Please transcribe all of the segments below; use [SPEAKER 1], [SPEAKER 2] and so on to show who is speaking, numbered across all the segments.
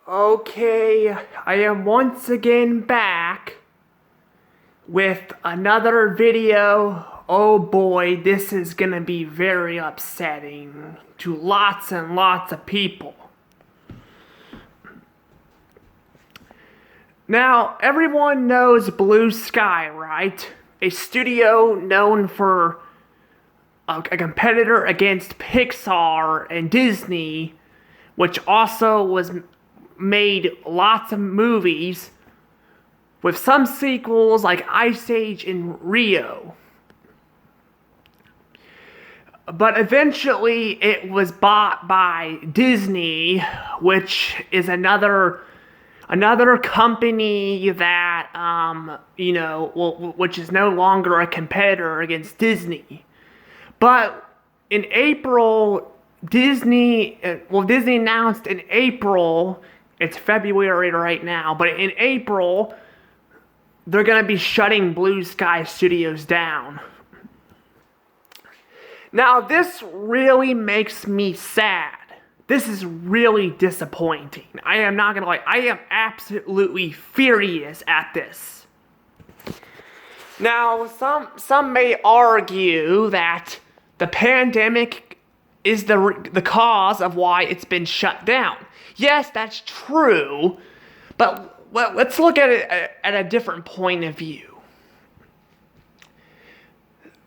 [SPEAKER 1] Okay, I am once again back with another video. Oh boy, this is gonna be very upsetting to lots and lots of people. Now, everyone knows Blue Sky, right? A studio known for a competitor against Pixar and Disney, which also was made lots of movies with some sequels like Ice Age and Rio. But eventually it was bought by Disney, which is another company that which is no longer a competitor against Disney. But in April, Disney announced in April, it's February right now, but in April, they're going to be shutting Blue Sky Studios down. Now, this really makes me sad. This is really disappointing. I am not going to lie. I am absolutely furious at this. Now, some may argue that the pandemic is the cause of why it's been shut down. Yes, that's true, but let's look at it at a different point of view.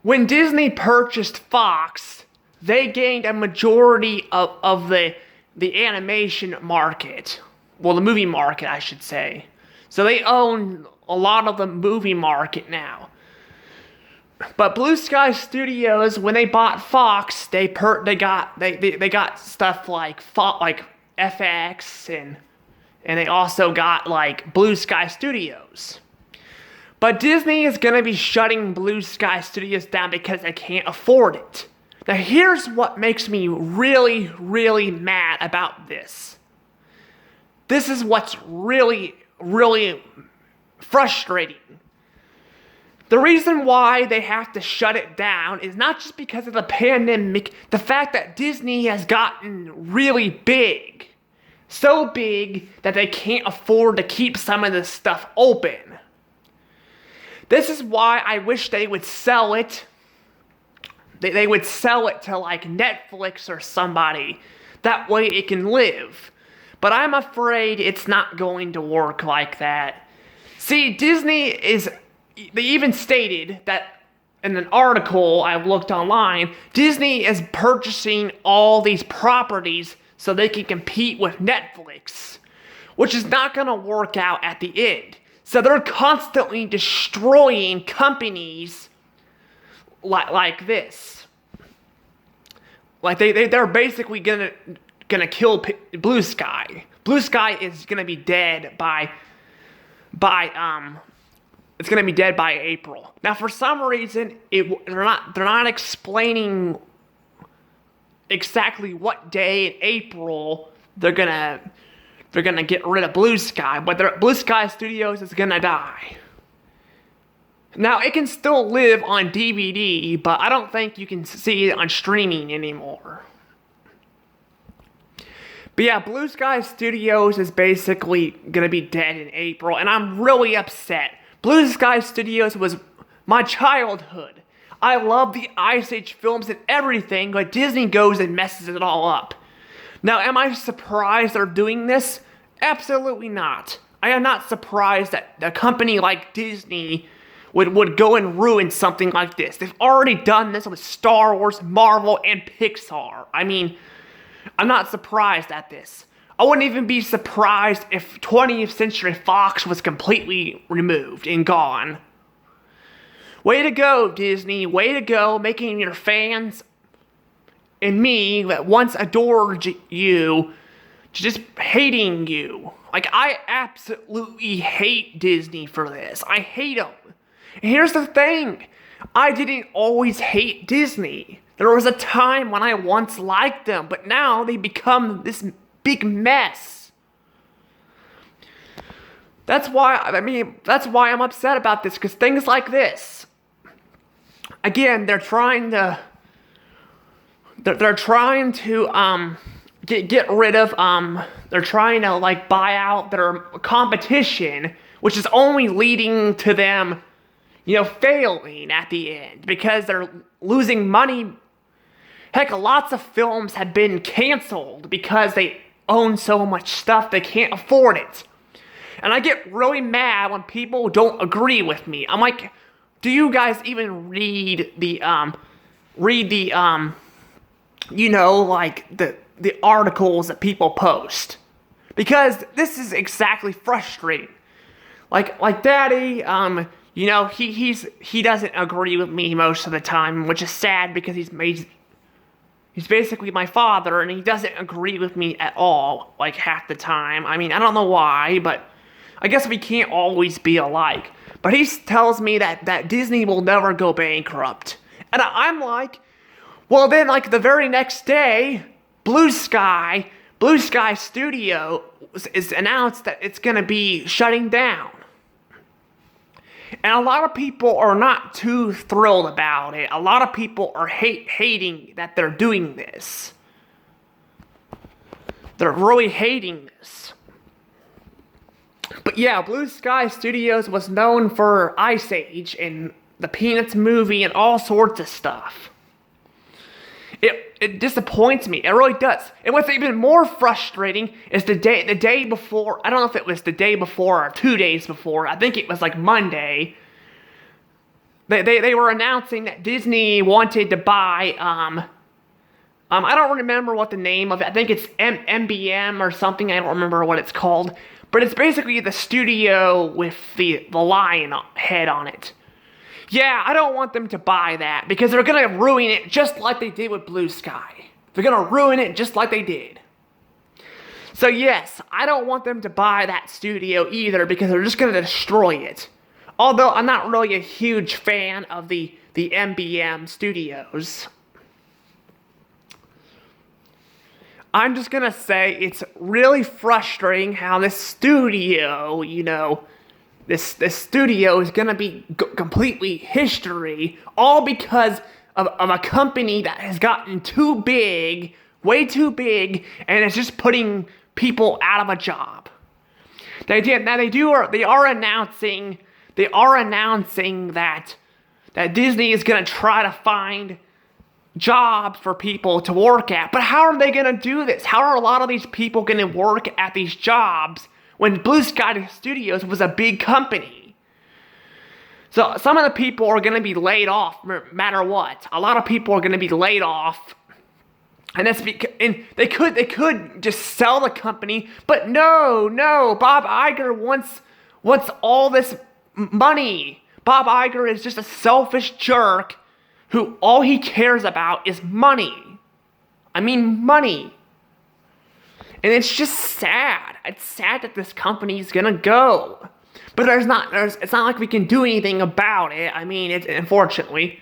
[SPEAKER 1] When Disney purchased Fox, they gained a majority of the animation market. Well, the movie market, I should say. So they own a lot of the movie market now. But Blue Sky Studios, when they bought Fox, they got stuff like FX and they also got like Blue Sky Studios. But Disney is gonna be shutting Blue Sky Studios down because they can't afford it. Now here's what makes me really, really mad about this. This is what's really, really frustrating. The reason why they have to shut it down is not just because of the pandemic, the fact that Disney has gotten really big. So big that they can't afford to keep some of this stuff open. This is why I wish they would sell it. They would sell it to like Netflix or somebody. That way it can live. But I'm afraid it's not going to work like that. See, they even stated that in an article I looked online, Disney is purchasing all these properties so they can compete with Netflix, which is not going to work out at the end. So they're constantly destroying companies like this. Like they're basically gonna kill Blue Sky. Blue Sky is gonna be dead by it's gonna be dead by April. Now, for some reason, they're not explaining exactly what day in April they're gonna get rid of Blue Sky, but Blue Sky Studios is gonna die. Now, it can still live on DVD, but I don't think you can see it on streaming anymore. But yeah, Blue Sky Studios is basically gonna be dead in April, and I'm really upset. Blue Sky Studios was my childhood. I love the Ice Age films and everything, but Disney goes and messes it all up. Now, am I surprised they're doing this? Absolutely not. I am not surprised that a company like Disney would go and ruin something like this. They've already done this with Star Wars, Marvel, and Pixar. I mean, I'm not surprised at this. I wouldn't even be surprised if 20th Century Fox was completely removed and gone. Way to go, Disney. Way to go, making your fans and me that once adored you just hating you. Like, I absolutely hate Disney for this. I hate them. And here's the thing. I didn't always hate Disney. There was a time when I once liked them, but now they become this big mess. That's why I'm upset about this, because things like this, again, they're trying to get rid of, they're trying to, like, buy out their competition, which is only leading to them, failing at the end because they're losing money. Heck, lots of films have been canceled because they own so much stuff they can't afford it. And I get really mad when people don't agree with me. I'm like, do you guys even read the articles that people post? Because this is exactly frustrating. Like Daddy, he doesn't agree with me most of the time, which is sad because he's basically my father, and he doesn't agree with me at all, like, half the time. I mean, I don't know why, but I guess we can't always be alike. But he tells me that Disney will never go bankrupt. And I'm like, well then, like, the very next day, Blue Sky Studio is announced that it's gonna be shutting down. And a lot of people are not too thrilled about it. A lot of people are hating that they're doing this. They're really hating this. But yeah, Blue Sky Studios was known for Ice Age and the Peanuts movie and all sorts of stuff. It disappoints me. It really does. And what's even more frustrating is the day before. I don't know if it was the day before or 2 days before. I think it was like Monday. They were announcing that Disney wanted to buy. I don't remember what the name of it. I think it's MBM or something. I don't remember what it's called. But it's basically the studio with the lion head on it. Yeah, I don't want them to buy that because they're going to ruin it just like they did with Blue Sky. They're going to ruin it just like they did. So yes, I don't want them to buy that studio either because they're just going to destroy it. Although I'm not really a huge fan of the MBM studios. I'm just going to say it's really frustrating how this studio, this studio is going to be completely history, all because of a company that has gotten too big, way too big, and it's just putting people out of a job. They are announcing that Disney is going to try to find jobs for people to work at. But how are they going to do this? How are a lot of these people going to work at these jobs when Blue Sky Studios was a big company? So some of the people are going to be laid off no matter what. A lot of people are going to be laid off. And that's because they could just sell the company, but no, Bob Iger wants all this money. Bob Iger is just a selfish jerk who all he cares about is money. I mean money. And it's just sad. It's sad that this company is gonna go. But it's not like we can do anything about it. I mean, unfortunately,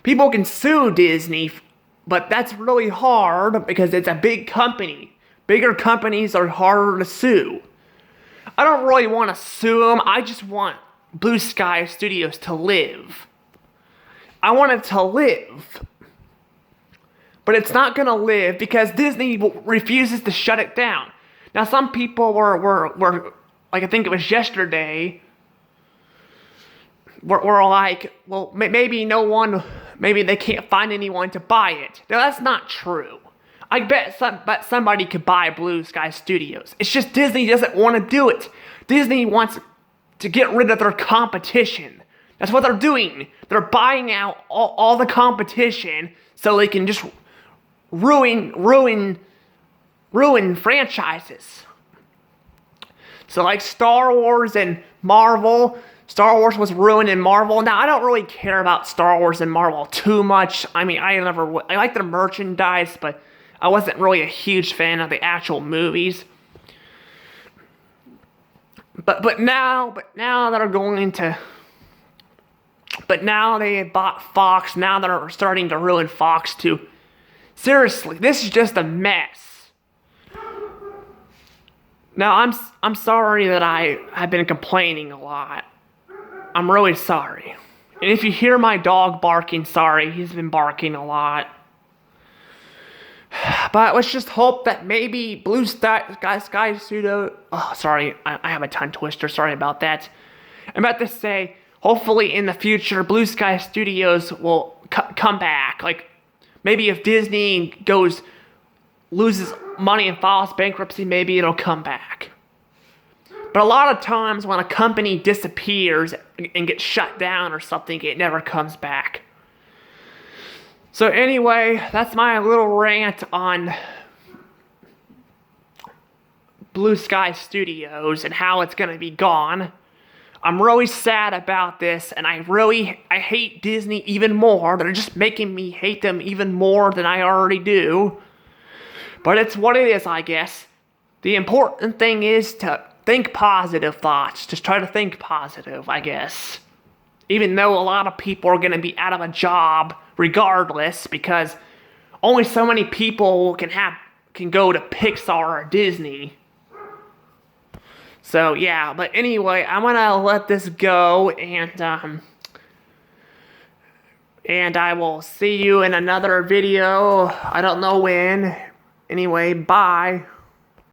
[SPEAKER 1] people can sue Disney, but that's really hard because it's a big company. Bigger companies are harder to sue. I don't really want to sue them. I just want Blue Sky Studios to live. I want it to live. But it's not going to live because Disney refuses to shut it down. Now, some people were like, I think it was yesterday, were like, well, maybe they can't find anyone to buy it. Now, that's not true. I bet somebody could buy Blue Sky Studios. It's just Disney doesn't want to do it. Disney wants to get rid of their competition. That's what they're doing. They're buying out all the competition so they can just ruin franchises. So like Star Wars and Marvel. Star Wars was ruined in Marvel. Now, I don't really care about Star Wars and Marvel too much. I mean, I like the merchandise, but I wasn't really a huge fan of the actual movies. But now they're going to. But now they bought Fox. Now they're starting to ruin Fox too. Seriously, this is just a mess. Now I'm sorry that I've been complaining a lot. I'm really sorry. And if you hear my dog barking, sorry, he's been barking a lot. But let's just hope that maybe Blue Sky Studio. Oh, sorry, I have a tongue twister. Sorry about that. I'm about to say, hopefully in the future, Blue Sky Studios will come back. Like, maybe if Disney loses money and files bankruptcy, maybe it'll come back. But a lot of times when a company disappears and gets shut down or something, it never comes back. So anyway, that's my little rant on Blue Sky Studios and how it's gonna be gone. I'm really sad about this, and I hate Disney even more. They're just making me hate them even more than I already do. But it's what it is, I guess. The important thing is to think positive thoughts. Just try to think positive, I guess. Even though a lot of people are gonna be out of a job regardless, because only so many people can go to Pixar or Disney. So yeah, but anyway, I'm gonna let this go, and I will see you in another video. I don't know when. Anyway, bye.